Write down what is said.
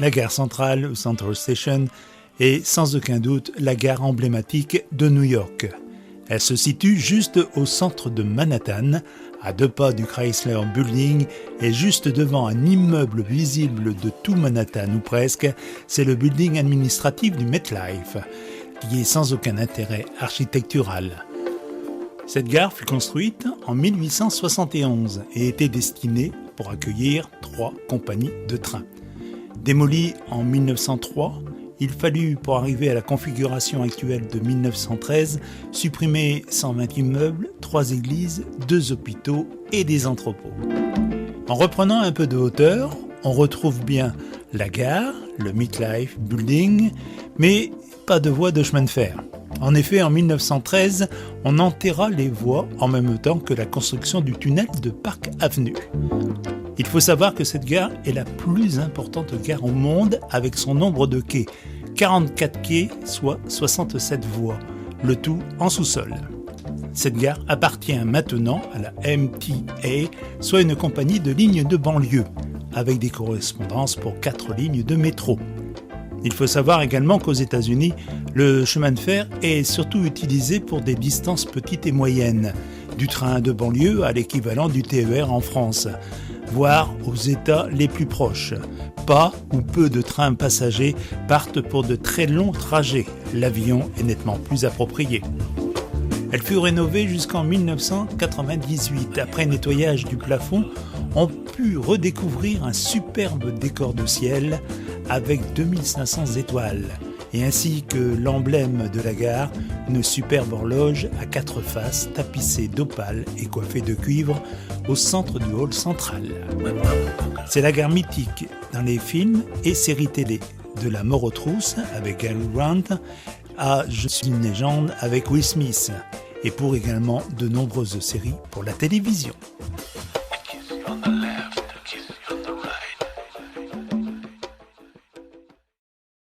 La gare centrale, ou Central Station, est sans aucun doute la gare emblématique de New York. Elle se situe juste au centre de Manhattan, à 2 pas du Chrysler Building et juste devant un immeuble visible de tout Manhattan ou presque, c'est le building administratif du MetLife, qui est sans aucun intérêt architectural. Cette gare fut construite en 1871 et était destinée pour accueillir 3 compagnies de train. Démolie en 1903, il fallut, pour arriver à la configuration actuelle de 1913, supprimer 120 immeubles, 3 églises, 2 hôpitaux et des entrepôts. En reprenant un peu de hauteur, on retrouve bien la gare, le MetLife Building, mais pas de voie de chemin de fer. En effet, en 1913, on enterra les voies en même temps que la construction du tunnel de Park Avenue. Il faut savoir que cette gare est la plus importante gare au monde avec son nombre de quais, 44 quais, soit 67 voies, le tout en sous-sol. Cette gare appartient maintenant à la MTA, soit une compagnie de lignes de banlieue, avec des correspondances pour 4 lignes de métro. Il faut savoir également qu'aux États-Unis, le chemin de fer est surtout utilisé pour des distances petites et moyennes, du train de banlieue à l'équivalent du TER en France, voire aux États les plus proches. Pas ou peu de trains passagers partent pour de très longs trajets. L'avion est nettement plus approprié. Elle fut rénovée jusqu'en 1998. Après nettoyage du plafond, on put redécouvrir un superbe décor de ciel avec 2500 étoiles, et ainsi que l'emblème de la gare, une superbe horloge à 4 faces tapissée d'opale et coiffée de cuivre au centre du hall central. C'est la gare mythique dans les films et séries télé, de La mort aux trousses avec Cary Grant à Je suis une légende avec Will Smith, et pour également de nombreuses séries pour la télévision.